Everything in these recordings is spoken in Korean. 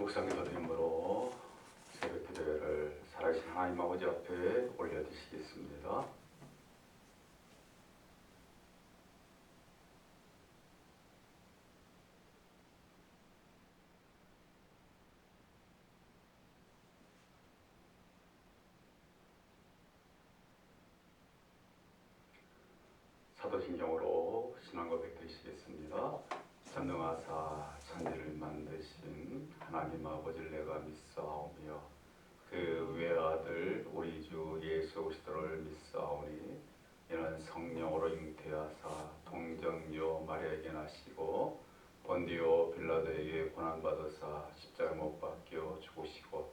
묵상기도 드림으로 새벽 기도회를 살아계신 하나님 아버지 앞에 올려드리시겠습니다. 사도신경으로 신앙 고백 드리시겠습니다. 전능하사 천지를 만드신 하나님 아버지를 내가 믿사오며 그 외아들 우리 주 예수 그리스도를 믿사오니 이는 성령으로 잉태하사 동정녀 마리아에게 나시고 본디오 빌라도에게 고난받으사 십자가 못 박혀 죽으시고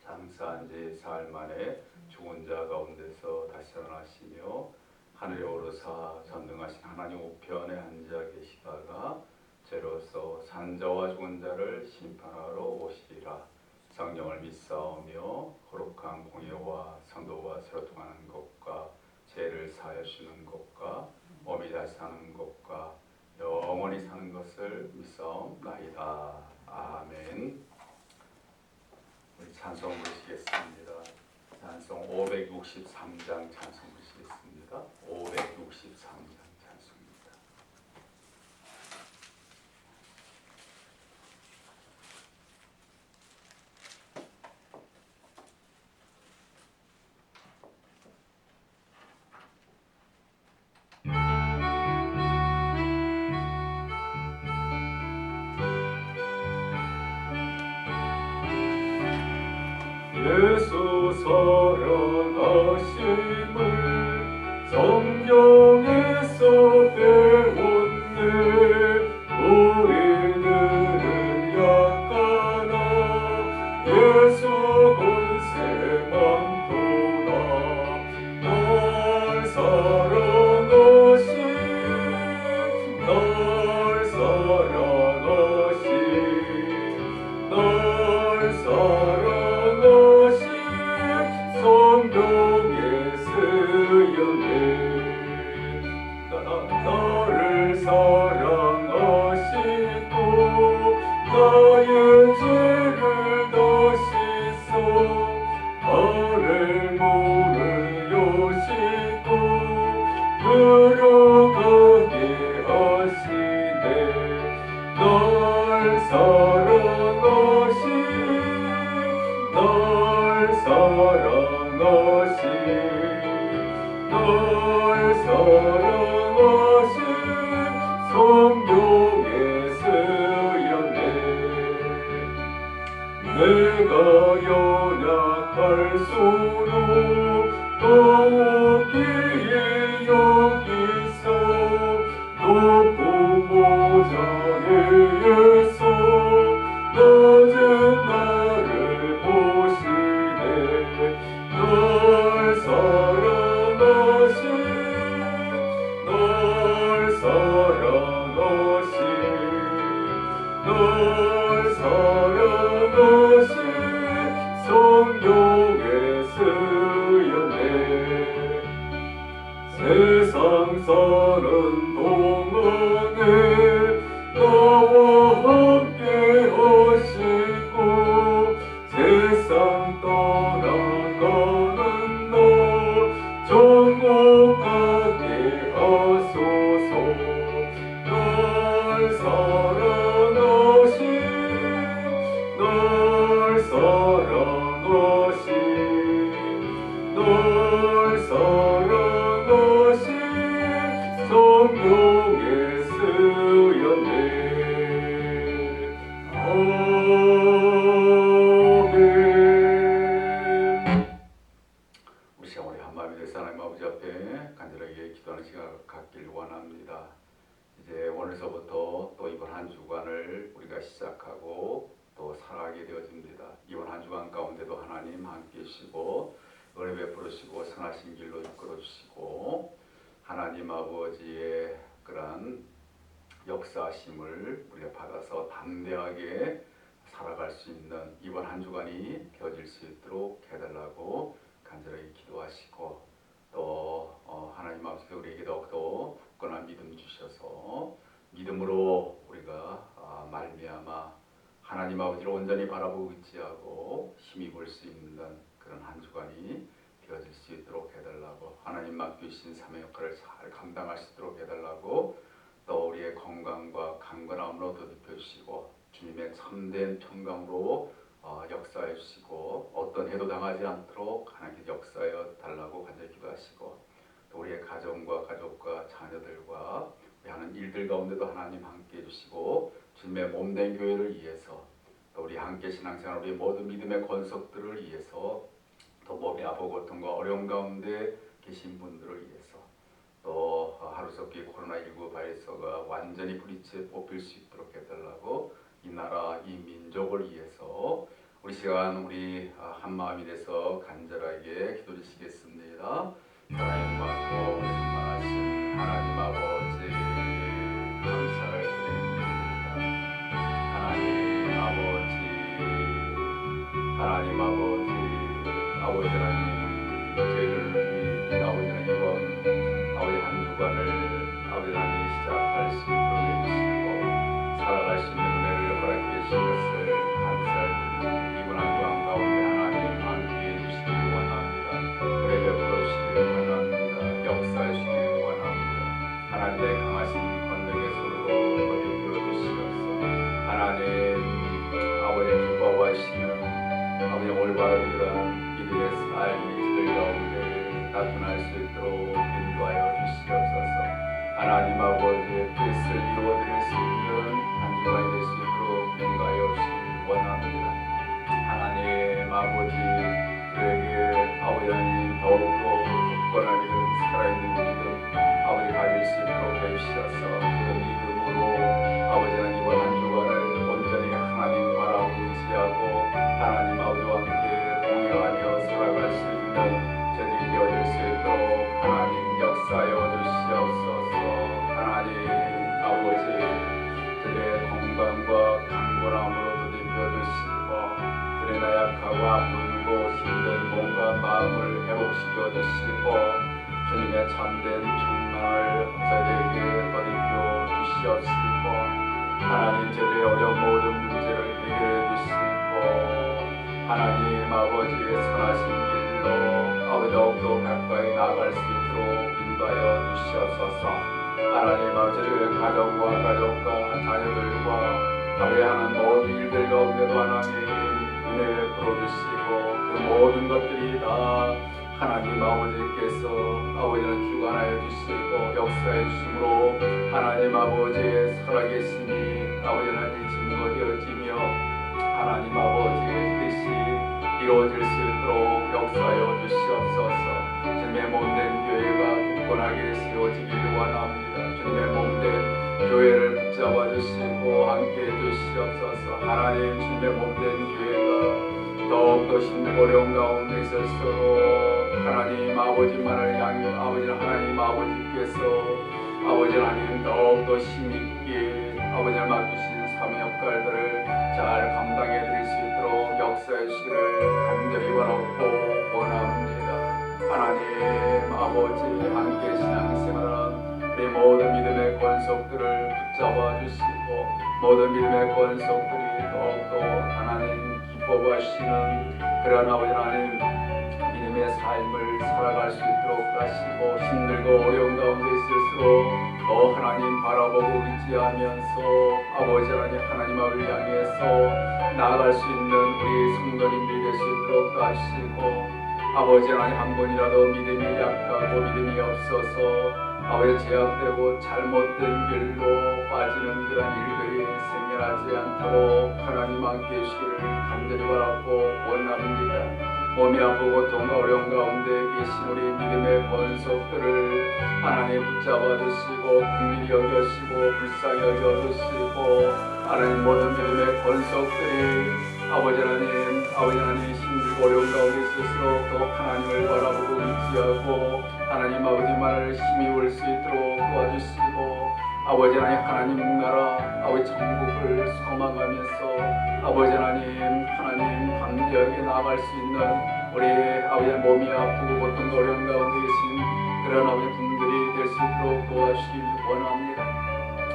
장사한 지 사흘 만에 죽은 자 가운데서 다시 살아나시며 하늘에 오르사 전능하신 하나님 우편에 앉아 계시다가 죄로서 산 자와 죽은 자를 심판하러 오시리라. 성령을 믿사오며 거룩한 공예와 성도와 서로 통하는 것과 죄를 사하여 주는 것과 몸이 다시 사는 것과 영원히 사는 것을 믿사옵나이다. 아멘. 우리 찬송 부르시겠습니다. 찬송 563장 찬송 부르시겠습니다. 563장 찬송입니다. 예수 살아나심을 성경에서 배웠네. 우리들은 약하나 예수 권세만 보나 널 사랑하신 널 사랑하신 널 사랑하신 성령의 쓰였네. 나를 사랑하시고 나의 죄를 다 씻어 나를 물을 여시고 들어가게 하시네. 널 사랑하신 널 사랑하신 널 사랑하신 성령의 쓰였네. 내가 연약할수록 더욱이 여기서 높은 보좌에 예수 낮은 나를 보시네. 널 사랑하신 널 사랑하신 널 사랑하신 성령의 쓰였네. 세상 사는 동안에 나와 함께 하시고 세상 떠나가는 날 천국 가게 하소서. 널 사랑하신 널 사랑하신 널 사랑하신 성령의 쓰였네. 아멘. 우리 시간 우리 한마음이 되사 하나님 아버지 앞에 간절하게 기도하는 시간 갖길 원합니다. 이제 오늘서부터 또 이번 한 주간을 우리가 시작하고 또 살아가게 되어집니다. 이번 한 주간 가운데도 하나님 함께 계시고 은혜 베풀으시고 선하신 길로 이끌어 주시고 하나님 아버지의 그런 역사하심을 우리가 받아서 담대하게 살아갈 수 있는 이번 한 주간이 되어질 수 있도록 해달라고 간절하게 기도하시고 또 하나님 앞에서 우리에게 더욱더 굳건한 믿음 주셔서 믿음으로 우리가 말미암아 하나님 아버지를 온전히 바라보고 의지하고 힘입을 수 있는 그런 한 주간이 되어질 수 있도록 해달라고, 하나님 맡기신 사명 역할을 잘 감당할 수 있도록 해달라고, 또 우리의 건강과 강건함으로 더듬혀 주시고 주님의 참된 평강으로 역사해 주시고 어떤 해도 당하지 않도록 하나님께 역사하여 달라고 간절히 기도하시고, 또 우리의 가정과 가족과 자녀들과 우리 하는 일들 가운데도 하나님 함께 해주시고 주님의 몸된 교회를 위해서, 또 우리 함께 신앙생활 우리 모든 믿음의 권속들을 위해서, 또 몸이 아프고 고통과 어려움 가운데 계신 분들을 위해서, 또 하루속히 코로나19 바이러스가 완전히 뿌리째 뽑힐 수 있도록 해달라고, 이 나라 이 민족을 위해서 우리 시간 우리 한마음이 돼서 간절하게 기도드리시겠습니다. 하나님 받고 충만하신 하나님 아버지 감사를 드립니다. 하나님 아버지, 하나님 아버지, 아버지 하나님, 저희를 아버지 하나님 이번 아버지 한 주간을 아버지 하나님 시작할 수 있도록 해주시고 살아갈 수 있는 은혜를 허락해 주신 것을 감사드립니다. 이번 한 주간 가운데 하나님 함께해 주시길 원합니다. 은혜 베풀어 주시길 원합니다. 역사해 주시길 원합니다. 하나님의 강하신 권능의 손으로 더듬어 주시옵소서. 하나님 아버지 기뻐하시는 아버지 올바른 그런 믿음의 삶이 저들 가운데 나타날 수 있도록 인도하여 주시옵소서. 하나님 아버지의 뜻을 이루어드릴 수 있는 한 주간이 될 수 있도록 인도하여 주시길 원합니다. 하나님 아버지, 저에게 아버지 하나님 더욱더 굳건한 믿음, 살아있는 믿음 아버지 가질 수 있도록 해주셔서 그 믿음으로 아버지 하나님 이번 한 주간을 온전히 하나님 바라보고 의지하고 하나님 아버지와 함께 동행하며 살아갈 수 있는 저들이 되어질 수 있도록 하나님 역사하여 주시옵소서. 하나님 아버지, 저들의 건강과 강건함으로 더듬혀 주시고 그의 나약하고 아프고 힘든 몸과 마음을 회복시켜 주시고 주님의 참된 평강을 저희에게 더듬혀 주시옵시고 하나님 저희의 어려운 모든 문제를 해결해 주시고 하나님 아버지의 선하신 길로 아버지 더욱더 가까이 나아갈 수 있도록 인도하여 주시옵소서. 하나님 아버지의 가정과 자녀들과 아버지 하는 모든 일들 가운데도 하나님 은혜 베풀어 주시고 그 모든 것들이 다 하나님 아버지께서 아버지는 주관하여 주시고 역사해 주심으로 하나님 아버지의 살아계심이 아버지 하나님 증거되어지며 하나님 아버지의 뜻이 이루어질 수 있도록 역사하여 주시옵소서. 주님의 몸된 교회가 굳건하게 세워지기를 원합니다. 주님의 몸된 교회를 붙잡아 주시고 함께해 주시옵소서. 하나님 주님의 몸된 교회가 더욱더 힘든 어려운 가운데 있을수록 하나님 아버지만을 향해 아버지 하나님 아버지께서 아버지 하나님 더욱더 힘있게 아버지를 맡기신 사명 역할들을 잘 감당해 드릴 수 있도록 역사해 주시기를 간절히 바라고 원합니다. 하나님 아버지 함께 신앙생활한 우리 모든 믿음의 권속들을 붙잡아 주시고 모든 믿음의 권속들이 더욱더 하나님 기뻐하시는 그런 아버지 하나님 믿음의 삶을 살아갈 수 있도록 하시고 힘들고 어려운 가운데 있을수록 더 하나님 바라보고 의지하면서 아버지 하나님 앞을 향해서 나아갈 수 있는 우리 성도님들이 될 수 있도록 하시고 아버지 하나님 한 번이라도 믿음이 약하고 믿음이 없어서 아버지 제약되고 잘못된 길로 빠지는 그런 일들이 생겨나지 않도록 하나님 함께 해주시기를 간절히 바라고 원합니다. 몸이 아프고 고통과 어려운 가운데 계신 우리 믿음의 권속들을 하나님 붙잡아 주시고 긍휼히 여겨시고 불쌍히 여겨주시고 하나님 모든 믿음의 권속들이 아버지 하나님 힘들고 어려운 가운데 있을수록 더 하나님을 바라보고 의지하고 하나님 아버지만을 힘입을 수 있도록 도와주시고 아버지 하나님 나라 아버지 천국을 소망하면서 아버지 하나님 담대하게 나아갈 수 있는 우리 아버지 몸이 아프고 고통과 어려운 가운데 계신 그런 아버지 분들이 될 수 있도록 도와주시길 원합니다.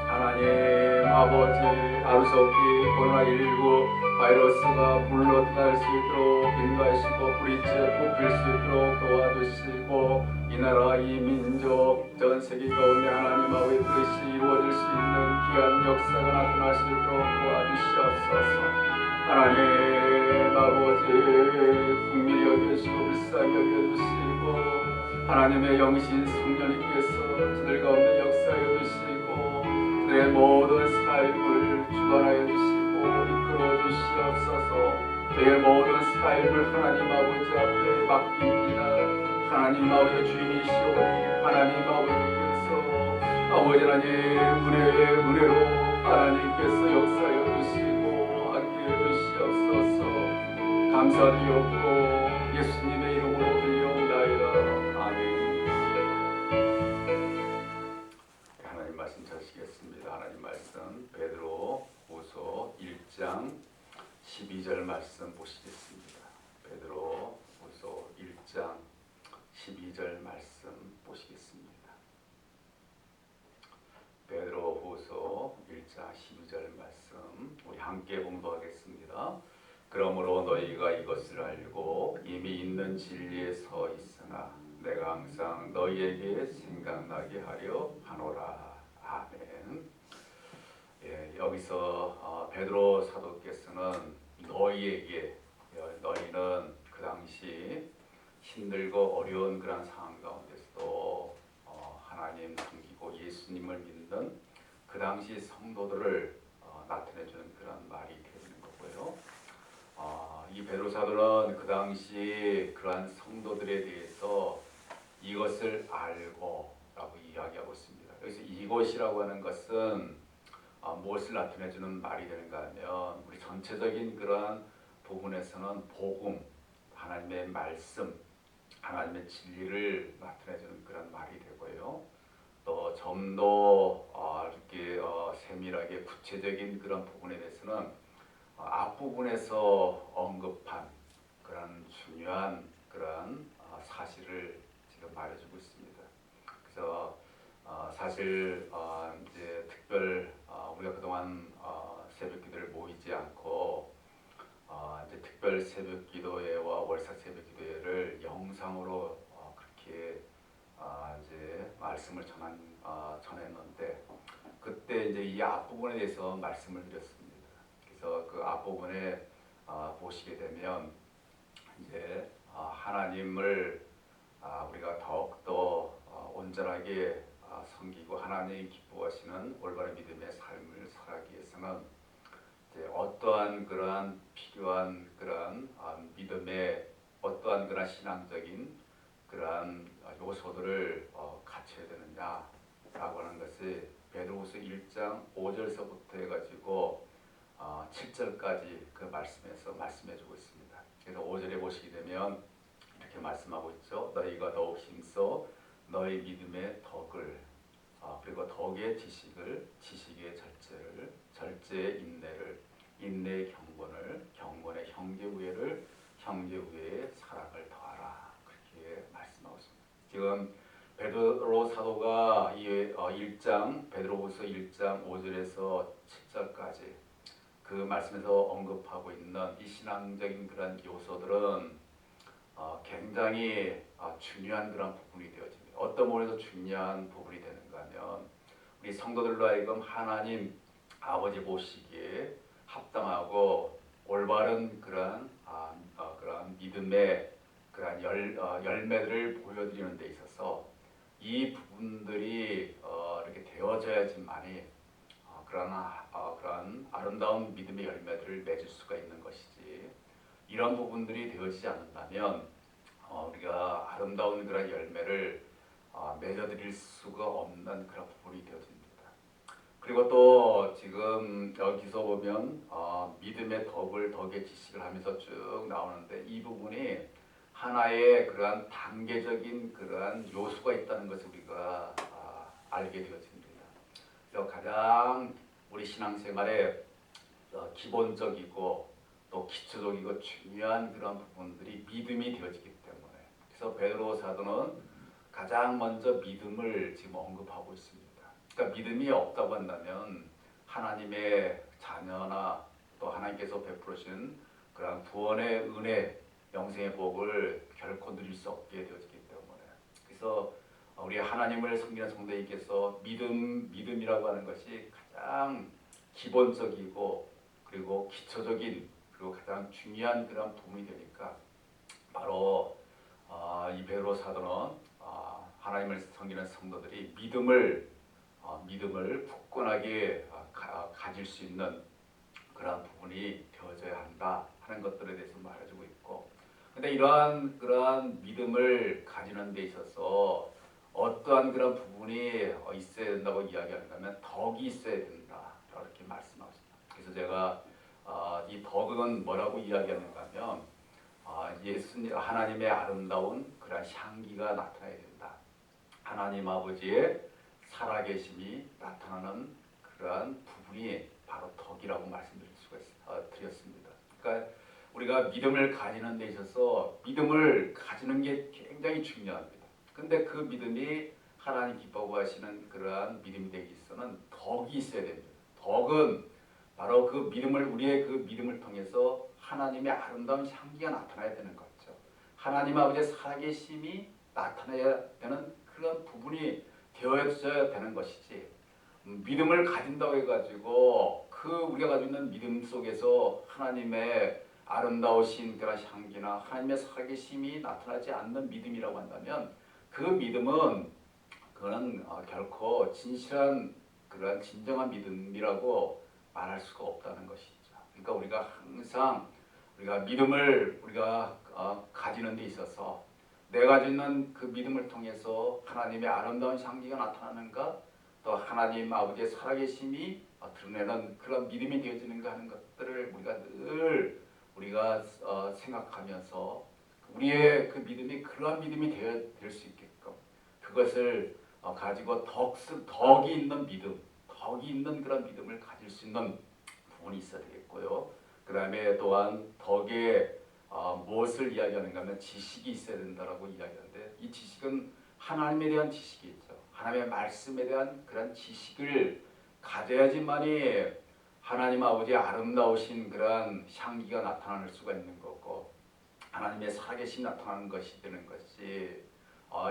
하나님 아버지 하루속히 코로나19 바이러스가 불로 들어갈 수 있도록 인도하시고 뿌리째 뽑힐 수 있도록 도와주시고 이 나라 이 민족 전 세계 가운데 하나님 아버지 뜻이 이루어질 수 있는 귀한 역사가 나타날 수 있도록 도와주시옵소서. 하나님 아버지 국민 여겨주시고 불쌍히 여겨주시고 하나님의 영신 성령님께서 저들 가운데 역사해 주시고 그들의 모든 삶을 주관하여 주시고 이끌어 주시옵소서. 저의 모든 삶을 하나님 아버지 앞에 맡깁니다. 하나님 아버지 주인이시오니 하나님 아버지께서 아버지 하나님 은혜로 하나님께서 역사해 주시고 함께해 주시옵소서. 감사드리옵고 예수님의 이름으로 드리옵나이다. 아멘. 하나님 말씀 전하시겠습니다. 하나님 말씀 베드로 후서 1장 12절 말씀 보시겠습니다. 베드로 후서 1장 12절 말씀 보시겠습니다. 베드로 후서 1장 12절 말씀 우리 함께 공부하겠습니다. 그러므로 너희가 이것을 알고 이미 있는 진리에 서 있으나 내가 항상 너희에게 생각나게 하려 하노라. 아멘. 예, 여기서 베드로 사도께서는 너희에게 너희는 그 당시 힘들고 어려운 그런 상황 가운데서도 하나님 섬기고 예수님을 믿는 그 당시 성도들을 나타내주는 그런 말이 되는 거고요. 이 베드로 사도는 그 당시 그러한 성도들에 대해서 이것을 알고 라고 이야기하고 있습니다. 그래서 이것이라고 하는 것은 무엇을 나타내주는 말이 되는가 하면 우리 전체적인 그러한 부분에서는 복음, 하나님의 말씀, 하나님의 진리를 나타내주는 그런 말이 되고요. 또 좀 더 이렇게 세밀하게 구체적인 그런 부분에 대해서는 앞부분에서 언급한 그런 중요한 그런 사실을 지금 말해주고 있습니다. 그래서 사실 이제 특별 우리가 그동안 새벽기도를 모이지 않고 이제 특별 새벽기도회와 월사 새벽기도회를 영상으로 그렇게 이제 말씀을 전했는데 그때 이제 이 앞부분에 대해서 말씀을 드렸습니다. 그래서 그 앞부분에 보시게 되면 이제 하나님을 우리가 더욱더 온전하게 섬기고 하나님이 기뻐하시는 올바른 믿음의 삶을 살아가기 위해서는 이제 어떠한 그러한 필요한 그러한 믿음의 어떠한 그러한 신앙적인 그러한 요소들을 갖춰야 되느냐라고 하는 것이 베드로후서 1장 5절서부터 해가지고 7절까지 그 말씀에서 말씀해주고 있습니다. 그래서 5절에 보시게 되면 이렇게 말씀하고 있죠. 너희가 더욱 힘써 너희 믿음의 덕을 그리고 덕의 지식을 지식의 절제를 절제의 인내를 인내의 경건을 경건의 형제 우애를 형제 우애의 사랑을 더하라. 그렇게 말씀하고 있습니다. 지금 베드로 사도가 이 1장 베드로후서 1장 5절에서 7절까지 그 말씀에서 언급하고 있는 이 신앙적인 그런 요소들은 굉장히 중요한 그런 부분이 되어집니다. 어떤 부분에서 중요한 부분이 되는가 하면 우리 성도들로 하여금 하나님 아버지 보시기에 합당하고 올바른 그런 믿음의 그런 열매들을 보여드리는 데 있어서 이 부분들이 이렇게 되어져야지만이 그런 아름다운 믿음의 열매들을 맺을 수가 있는 것이지 이런 부분들이 되어지지 않는다면 우리가 아름다운 그런 열매를 맺어드릴 수가 없는 그런 부분이 되어집니다. 그리고 또 지금 여기서 보면 믿음의 덕의 지식을 하면서 쭉 나오는데 이 부분이 하나의 그러한 단계적인 그러한 요소가 있다는 것을 우리가 알게 되어집니다. 그래서 가장 우리 신앙생활에 기본적이고 또 기초적이고 중요한 그런 부분들이 믿음이 되어지기 때문에 그래서 베드로 사도는 가장 먼저 믿음을 지금 언급하고 있습니다. 그러니까 믿음이 없다고 한다면 하나님의 자녀나 또 하나님께서 베풀으신 그런 구원의 은혜, 영생의 복을 결코 누릴 수 없게 되어지기 때문에 그래서 우리 하나님을 섬기는 성도님께서 믿음이라고 하는 것이 가장 기본적이고 그리고 기초적인 그리고 가장 중요한 그런 부분이 되니까 바로 이 베드로 사도는 하나님을 섬기는 성도들이 믿음을 굳건하게 가질 수 있는 그러한 부분이 되어져야 한다 하는 것들에 대해서 말해주고 있고, 근데 그러한 믿음을 가지는 데 있어서 어떠한 그런 부분이 있어야 된다고 이야기하는가 하면 덕이 있어야 된다 이렇게 말씀하십니다. 그래서 제가 이 덕은 뭐라고 이야기하는가 하면 예수님 하나님의 아름다운 그런 향기가 나타나야 된다. 하나님 아버지의 살아계심이 나타나는 그러한 부분이 바로 덕이라고 드렸습니다. 그러니까 우리가 믿음을 가지는 데 있어서 믿음을 가지는 게 굉장히 중요합니다. 근데 그 믿음이 하나님 기뻐하시는 그러한 믿음이 되기 위해서는 덕이 있어야 됩니다. 덕은 바로 우리의 그 믿음을 통해서 하나님의 아름다운 향기가 나타나야 되는 거죠. 하나님 아버지의 살아계심이 나타나야 되는 그런 부분이 되어져야 되는 것이지, 믿음을 가진다고 해가지고 우리가 가지고 있는 믿음 속에서 하나님의 아름다우신 그런 향기나 하나님의 살아계심이 나타나지 않는 믿음이라고 한다면 그 믿음은 그거는 결코 진실한 그런 진정한 믿음이라고 말할 수가 없다는 것이죠. 그러니까 우리가 항상 믿음을 가지는 데 있어서 내가 가지고 있는 그 믿음을 통해서 하나님의 아름다운 향기가 나타나는가, 또 하나님 아버지의 살아계심이 드러내는 그런 믿음이 되어지는가 하는 것들을 우리가 생각하면서 우리의 그 믿음이 그러한 믿음이 될 수 있게끔 그것을 가지고 덕이 있는 그런 믿음을 가질 수 있는 부분이 있어야 되겠고요. 그 다음에 또한 덕에 무엇을 이야기하는가 하면 지식이 있어야 된다라고 이야기하는데, 이 지식은 하나님에 대한 지식이 있죠. 하나님의 말씀에 대한 그런 지식을 가져야지만이 하나님 아버지의 아름다우신 그런 향기가 나타날 수가 있는 거고, 하나님의 살아계심이 나타나는 것이 되는 것이,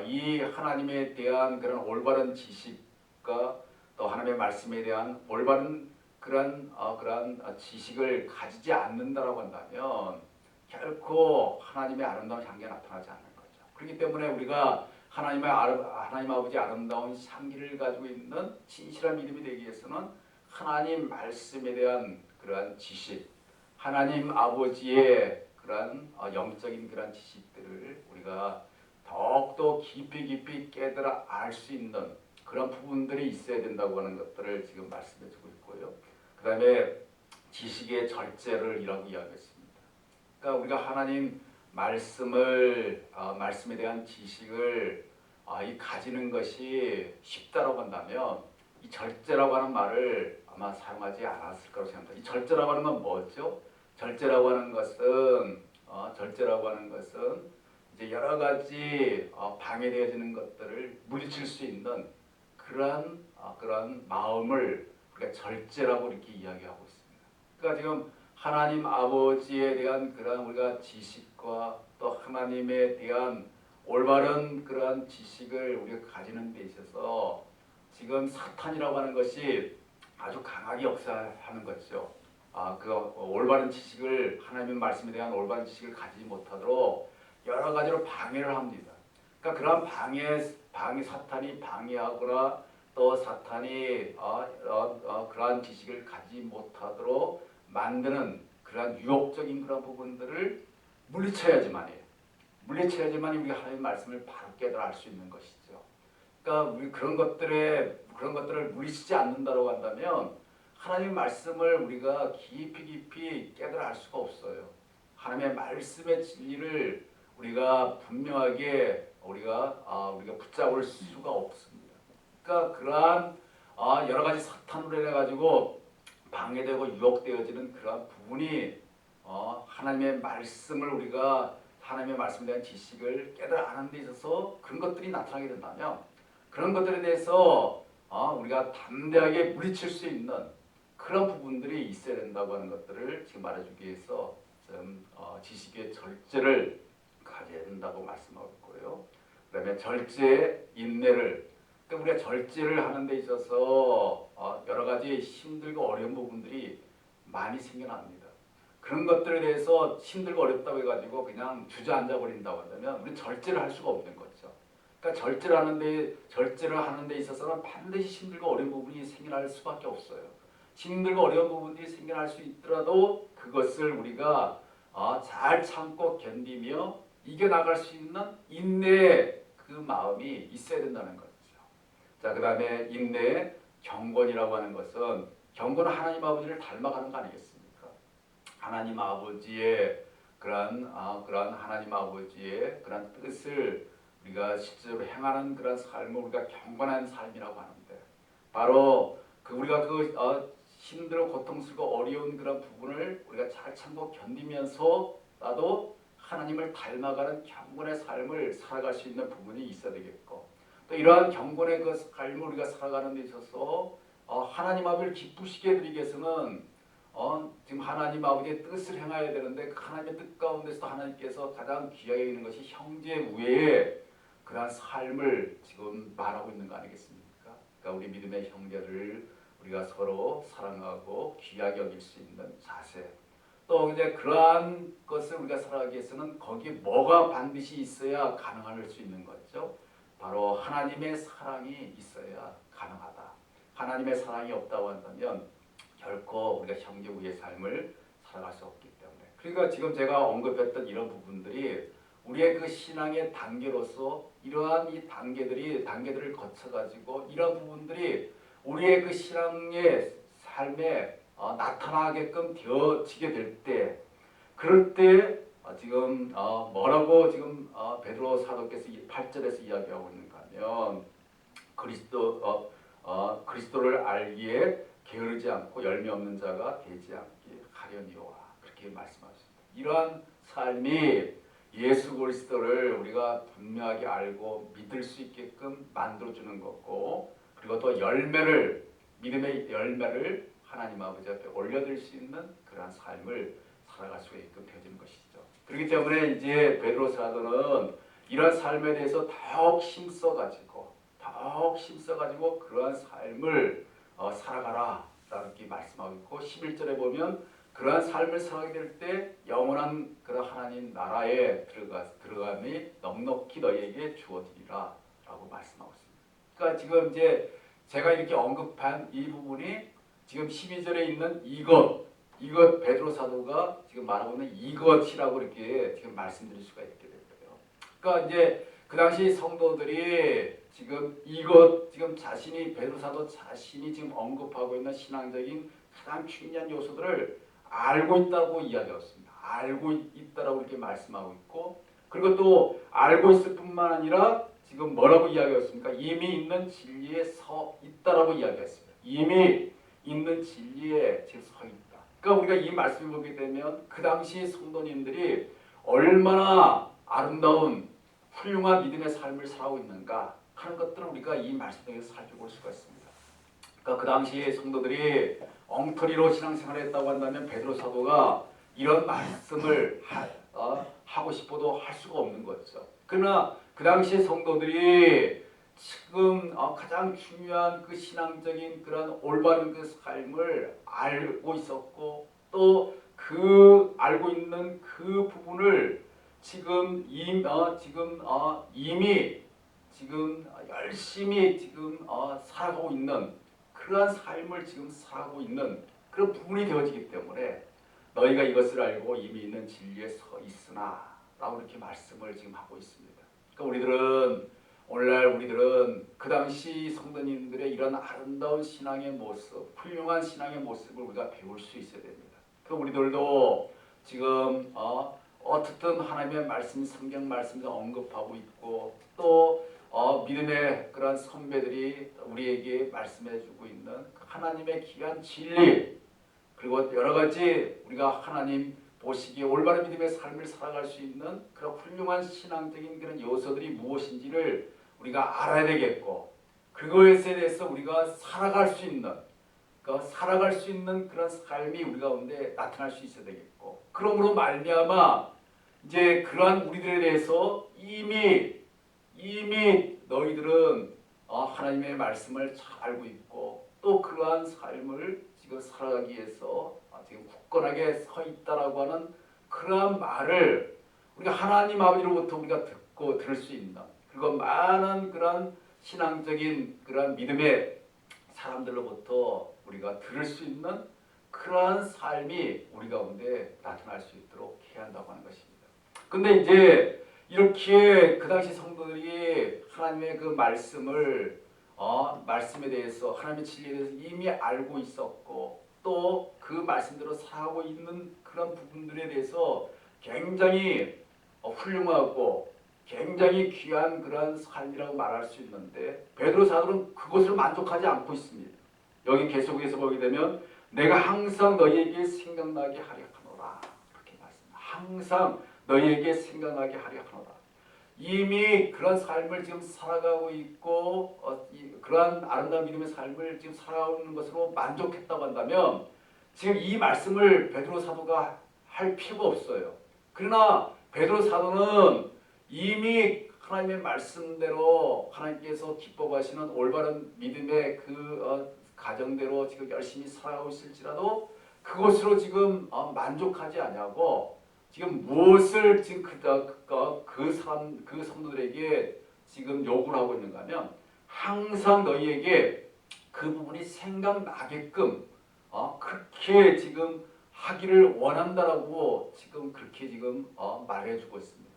이 하나님에 대한 그런 올바른 지식과 또 하나님의 말씀에 대한 올바른 그런 지식을 가지지 않는다라고 한다면 결코 하나님의 아름다운 향기가 나타나지 않는 거죠. 그렇기 때문에 우리가 하나님 아버지 아름다운 향기를 가지고 있는 진실한 믿음이 되기 위해서는 하나님 말씀에 대한 그러한 지식, 하나님 아버지의 그러한 영적인 그러한 지식들을 우리가 더욱더 깊이 깨달아 알 수 있는 그런 부분들이 있어야 된다고 하는 것들을 지금 말씀해주고 있고요. 그 다음에 지식의 절제를 이야기했습니다. 그러니까 우리가 하나님 말씀에 대한 지식을 가지는 것이 쉽다라고 한다면 이 절제라고 하는 말을 아마 사용하지 않았을 거라고 생각합니다. 이 절제라고 하는 건 뭐죠? 절제라고 하는 것은 이제 여러 가지 방해되어지는 것들을 물리칠 수 있는 그런 마음을 우리가 절제라고 이렇게 이야기하고 있습니다. 그러니까 지금 하나님 아버지에 대한 그런 우리가 지식과 또 하나님에 대한 올바른 그런 지식을 우리가 가지는 데 있어서 지금 사탄이라고 하는 것이 아주 강하게 역사하는 거죠. 그 올바른 지식을, 하나님의 말씀에 대한 올바른 지식을 가지지 못하도록 여러 가지로 방해를 합니다. 그러니까 그러한 사탄이 방해하거나 또 사탄이 그러한 지식을 가지지 못하도록 만드는 그러한 유혹적인 그런 부분들을 물리쳐야지만이 우리가 하나님의 말씀을 바로 깨달아 알 수 있는 것이죠. 그러니까 우리 그런 것들을 물리치지 않는다고 한다면 하나님의 말씀을 우리가 깊이 깨달아 알 수가 없어요. 하나님의 말씀의 진리를 우리가 분명하게 우리가 붙잡을 수가 없습니다. 그러니까 그러한 여러 가지 사탄으로 인해 가지고 방해되고 유혹되어지는 그러한 부분이 하나님의 말씀을 우리가 하나님의 말씀에 대한 지식을 깨달아 아는 데 있어서 그런 것들이 나타나게 된다면 그런 것들에 대해서 우리가 담대하게 물리칠 수 있는 그런 부분들이 있어야 된다고 하는 것들을 지금 말해주기 위해서 좀 지식의 절제를 가져야 된다고 말씀하고 있고요. 그다음에 절제, 인내를, 그러니까 우리가 절제를 하는 데 있어서 여러 가지 힘들고 어려운 부분들이 많이 생겨납니다. 그런 것들에 대해서 힘들고 어렵다고 해가지고 그냥 주저앉아 버린다고 한다면 우리는 절제를 할 수가 없는 거죠. 그러니까 절제를 하는 데 있어서는 반드시 힘들고 어려운 부분이 생겨날 수밖에 없어요. 힘들고 어려운 부분들이 생겨날 수 있더라도 그것을 우리가 잘 참고 견디며 이겨나갈 수 있는 인내의 그 마음이 있어야 된다는 거죠. 자, 그 다음에 인내, 경건이라고 하는 것은, 경건은 하나님 아버지를 닮아가는 거 아니겠습니까? 하나님 아버지의 그러한 하나님 아버지의 그런 뜻을 우리가 실제로 행하는 그런 삶을 우리가 경건한 삶이라고 하는데, 바로 우리가 힘들고 고통스럽고 어려운 그런 부분을 우리가 잘 참고 견디면서 나도 하나님을 닮아가는 경건의 삶을 살아갈 수 있는 부분이 있어야 되겠고, 또 이러한 경건의 그 삶을 우리가 살아가는 데 있어서 하나님 아버지를 기쁘시게 해드리기 위해서는 지금 하나님 아버지의 뜻을 행해야 되는데, 그 하나님의 뜻 가운데서도 하나님께서 가장 귀하게 여기는 것이 형제 우애의 그러한 삶을 지금 말하고 있는 거 아니겠습니까? 그러니까 우리 믿음의 형제를 우리가 서로 사랑하고 귀하게 여길 수 있는 자세, 또 이제 그러한 것을 우리가 살아가기 위해서는 거기에 뭐가 반드시 있어야 가능할 수 있는 거죠. 바로 하나님의 사랑이 있어야 가능하다. 하나님의 사랑이 없다고 한다면 결코 우리가 형제 우애의 삶을 살아갈 수 없기 때문에, 그러니까 지금 제가 언급했던 이런 부분들이 우리의 그 신앙의 단계로서 이러한 이 단계들을 거쳐가지고 이런 부분들이 우리의 그 신앙의 삶에 나타나게끔 되어지게 될 때, 그럴 때 지금 뭐라고 지금 베드로 사도께서 8절에서 이야기하고 있는가 하면, 그리스도를 알기에 게으르지 않고 열매 없는 자가 되지 않게 하려니와, 그렇게 말씀하셨습니다. 이러한 삶이 예수 그리스도를 우리가 분명하게 알고 믿을 수 있게끔 만들어주는 거고, 그리고 또 믿음의 열매를 하나님 아버지 앞에 올려드릴 수 있는 그러한 삶을 살아갈 수 있게끔 되어지는 것이죠. 그렇기 때문에 이제 베드로 사도는 이러한 삶에 대해서 더욱 힘써가지고 그러한 삶을 살아가라 이렇게 말씀하고 있고, 11절에 보면 그러한 삶을 살아가게 될 때 영원한 그런 하나님 나라에 들어감이 넉넉히 너희에게 주어지리라 라고 말씀하고 있습니다. 그러니까 지금 이제 제가 이렇게 언급한 이 부분이 지금 12절에 있는 이것 베드로 사도가 지금 말하고 있는 이것이라고 이렇게 지금 말씀드릴 수가 있게 되고요. 그러니까 이제 그 당시 성도들이 지금 지금 베드로 사도 자신이 지금 언급하고 있는 신앙적인 가장 중요한 요소들을 알고 있다고 이야기했습니다. 알고 있다라고 이렇게 말씀하고 있고, 그리고 또 알고 있을 뿐만 아니라 지금 뭐라고 이야기했습니까? 이미 있는 진리에 서 있다라고 이야기했습니다. 이미 있는 진리에 지금 서 있다. 그러니까 우리가 이 말씀을 보게 되면 그 당시 성도님들이 얼마나 아름다운 훌륭한 믿음의 삶을 살아오고 있는가 하는 것들을 우리가 이 말씀 통해서 살펴볼 수가 있습니다. 그러니까 그 당시의 성도들이 엉터리로 신앙생활을 했다고 한다면 베드로 사도가 이런 말씀을 하고 싶어도 할 수가 없는 거죠. 그러나 그 당시의 성도들이 지금 가장 중요한 그 신앙적인 그런 올바른 그 삶을 알고 있었고, 또 그 알고 있는 그 부분을 지금 이미 열심히 살아가고 있는 그러한 삶을 지금 살아가고 있는 그런 부분이 되어지기 때문에, 너희가 이것을 알고 이미 있는 진리에 서 있으나 라고 이렇게 말씀을 지금 하고 있습니다. 그러니까 오늘날 우리들은 그 당시 성도님들의 이런 아름다운 신앙의 모습, 훌륭한 신앙의 모습을 우리가 배울 수 있어야 됩니다. 그 우리들도 지금 어떻든 하나님의 말씀, 성경 말씀을 언급하고 있고, 또 믿음의 그런 선배들이 우리에게 말씀해주고 있는 하나님의 귀한 진리, 그리고 여러 가지 우리가 하나님 보시기에 올바른 믿음의 삶을 살아갈 수 있는 그런 훌륭한 신앙적인 그런 요소들이 무엇인지를 우리가 알아야 되겠고, 그것에 대해서 우리가 살아갈 수 있는, 그러니까 살아갈 수 있는 그런 삶이 우리 가운데 나타날 수 있어야 되겠고, 그러므로 말미암아 이제 그러한 우리들에 대해서 이미 너희들은 하나님의 말씀을 잘 알고 있고 또 그러한 삶을 지금 살아가기 위해서 지금 굳건하게 서 있다라고 하는 그러한 말을 우리가 하나님 아버지로부터 우리가 듣고 들을 수 있는, 그리고 많은 그런 신앙적인 그런 믿음의 사람들로부터 우리가 들을 수 있는 그러한 삶이 우리 가운데 나타날 수 있도록 해야 한다고 하는 것입니다. 근데 이제 이렇게 그 당시 성도들이 하나님의 그 말씀에 대해서, 하나님의 진리에 대해서 이미 알고 있었고 또 그 말씀대로 살아가고 있는 그런 부분들에 대해서 굉장히 훌륭하고 굉장히 귀한 그런 삶이라고 말할 수 있는데, 베드로 사도는 그것을 만족하지 않고 있습니다. 여기 계속해서 보게 되면 내가 항상 너희에게 생각나게 하려 하노라, 그렇게 말씀합니다. 항상 너희에게 생각나게 하려 하노라. 이미 그런 삶을 지금 살아가고 있고 그러한 아름다운 믿음의 삶을 지금 살아가고 있는 것으로 만족했다고 한다면 지금 이 말씀을 베드로 사도가 할 필요가 없어요. 그러나 베드로 사도는 이미 하나님의 말씀대로 하나님께서 기뻐하시는 올바른 믿음의 그 가정대로 지금 열심히 살아가고 있을지라도 그것으로 지금 만족하지 아니하고 지금 무엇을 지금 그 성도들에게 지금 요구를 하고 있는가 하면 항상 너희에게 그 부분이 생각나게끔 그렇게 지금 하기를 원한다라고 지금 그렇게 지금 말해주고 있습니다.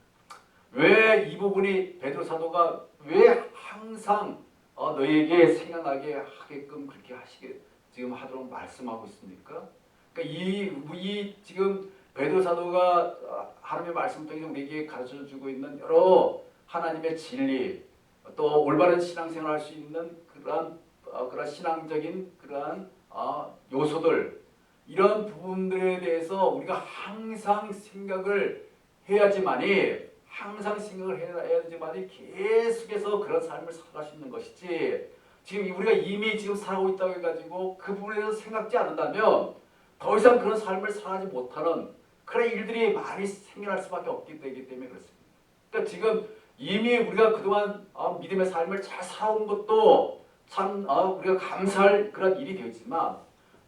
왜 이 부분이 베드로 사도가 왜 항상 너희에게 생각나게 하게끔 그렇게 지금 하도록 말씀하고 있습니까? 그러니까 이 지금 베드로 사도가 하나님의 말씀 통해서 우리에게 가르쳐주고 있는 여러 하나님의 진리, 또 올바른 신앙생활을 할 수 있는 그러한 신앙적인 그러한 요소들, 이런 부분들에 대해서 우리가 항상 생각을 해야지만이 계속해서 그런 삶을 살아갈 수 있는 것이지, 지금 우리가 이미 지금 살아가고 있다고 해가지고 그 부분에 대해서 생각지 않는다면 더 이상 그런 삶을 살아가지 못하는 그런 일들이 많이 생겨날 수밖에 없기 때문에 그렇습니다. 그러니까 지금 이미 우리가 그동안 믿음의 삶을 잘 살아온 것도 참 우리가 감사할 그런 일이 되었지만,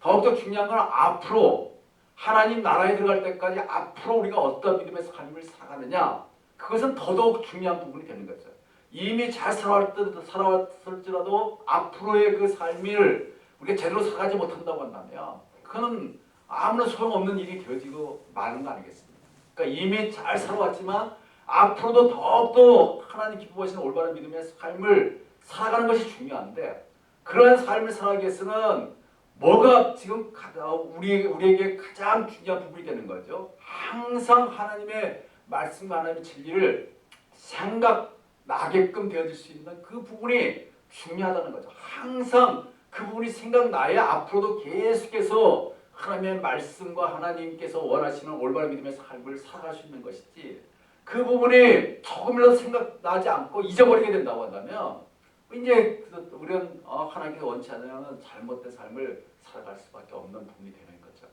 더욱더 중요한 건 앞으로 하나님 나라에 들어갈 때까지 앞으로 우리가 어떤 믿음의 삶을 살아가느냐, 그것은 더더욱 중요한 부분이 되는 거죠. 이미 잘 살아왔을지라도 앞으로의 그 삶을 우리가 제대로 살아가지 못한다고 한다면 그건 아무런 소용없는 일이 되어지고 마는 거 아니겠습니까? 그러니까 이미 잘 살아왔지만 앞으로도 더욱더 하나님 기뻐하시는 올바른 믿음의 삶을 살아가는 것이 중요한데, 그러한 삶을 살아가기 위해서는 뭐가 지금 우리에게 가장 중요한 부분이 되는 거죠. 항상 하나님의 말씀과 하나님의 진리를 생각나게끔 되어질 수 있는 그 부분이 중요하다는 거죠. 항상 그 부분이 생각나야 앞으로도 계속해서 하나님의 말씀과 하나님께서 원하시는 올바른 믿음의 삶을 살아갈 수 있는 것이지, 그 부분이 조금이라도 생각나지 않고 잊어버리게 된다고 한다면 이제 우리는 하나님께서 원치 않으면 잘못된 삶을 살아갈 수밖에 없는 부분이 되는 거죠.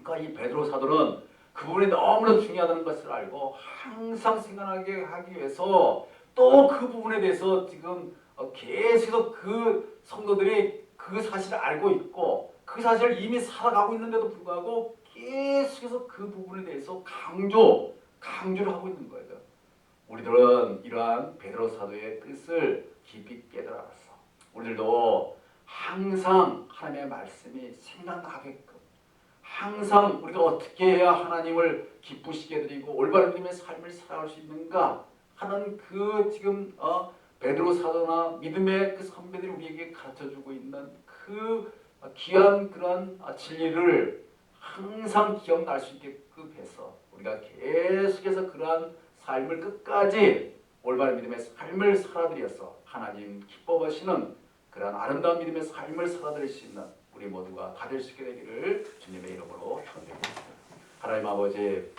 그러니까 이 베드로 사도는 그 부분이 너무나 중요하다는 것을 알고 항상 생각나게 하기 위해서 또 그 부분에 대해서 지금 계속 그 성도들이 그 사실을 알고 있고 그 사실을 이미 살아가고 있는데도 불구하고 계속해서 그 부분에 대해서 강조를 하고 있는 거예요. 우리들은 이러한 베드로 사도의 뜻을 깊이 깨달았어. 우리들도 항상 하나님의 말씀이 생각나게끔, 항상 우리가 어떻게 해야 하나님을 기쁘시게 드리고 올바른 믿음의 삶을 살아갈 수 있는가 하는 그 지금 베드로 사도나 믿음의 그 선배들이 우리에게 가르쳐주고 있는 그 귀한 그런 진리를 항상 기억날 수 있게끔 해서 우리가 계속해서 그러한 삶을 끝까지 올바른 믿음의 삶을 살아들여서 하나님 기뻐하시는 그러한 아름다운 믿음의 삶을 살아드릴 수 있는 우리 모두가 다 될 수 있게 되기를 주님의 이름으로 축원드립니다. 하나님 아버지,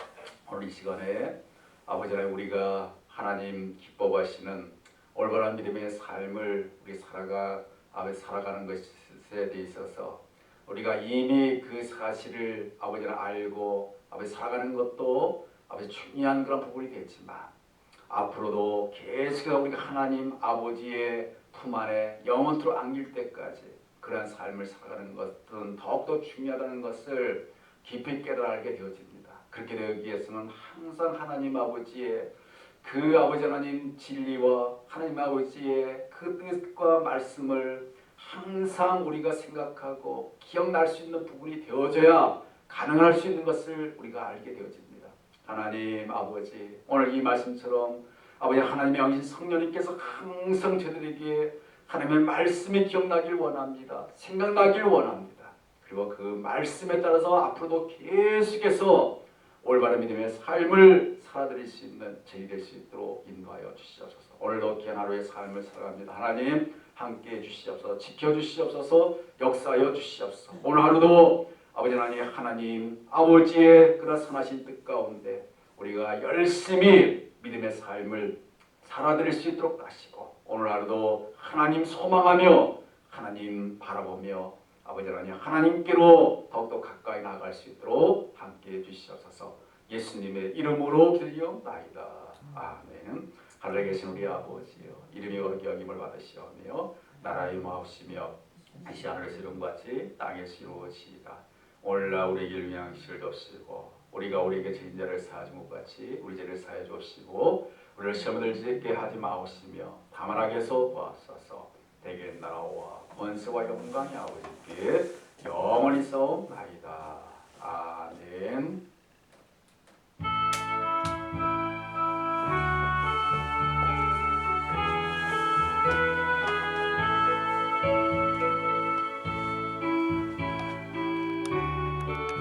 오늘 이 시간에 아버지 하나님, 우리가 하나님 기뻐하시는 올바른 믿음의 삶을 우리 살아가는 것에 대해 있어서 우리가 이미 그 사실을 아버지는 알고 아버지 살아가는 것도 아버지 중요한 그런 부분이 됐지만 앞으로도 계속해서 우리가 하나님 아버지의 품 안에 영원토록 안길 때까지 그러한 삶을 살아가는 것은 더욱더 중요하다는 것을 깊이 깨달게 되어집니다. 그렇게 되기 위해서는 항상 하나님 아버지의 그 아버지 하나님 진리와 하나님 아버지의 그 뜻과 말씀을 항상 우리가 생각하고 기억날 수 있는 부분이 되어져야 가능할 수 있는 것을 우리가 알게 되어집니다. 하나님 아버지, 오늘 이 말씀처럼 아버지 하나님의 영신 성령님께서 항상 저들에게 하나님의 말씀이 기억나길 원합니다. 생각나길 원합니다. 그리고 그 말씀에 따라서 앞으로도 계속해서 올바른 믿음의 삶을 살아드릴 수 있는 저희 될 수 있도록 인도하여 주시옵소서. 오늘도 귀한 하루의 삶을 살아갑니다. 하나님 함께해 주시옵소서. 지켜주시옵소서. 역사하여 주시옵소서. 오늘 하루도 아버지 하나님 아버지의 그런 선하신 뜻 가운데 우리가 열심히 믿음의 삶을 살아드릴 수 있도록 하시고 오늘 하루도 하나님 소망하며 하나님 바라보며 아버지 하나님께로 더욱더 가까이 나아갈 수 있도록 함께해 주시옵소서. 예수님의 이름으로 기도하옵나이다. 아멘. 하늘에 계신 우리 아버지여, 이름이 거룩히 여김을 받으시오며 나라의 마옵시며 이시 하늘에서 이룬같이 땅에서 이루어지이다. 오늘날 우리에게 일용할 양식을 주시고 우리가 우리에게 죄인 자를 사하지 못 같이 우리 죄를 사해 주시고 우리를 시험에 들게 하지 마옵시며 다만 악에서 도와소서. 대개 나라와 권세와 영광이 아버지께 영원히 싸움나이다. 아멘.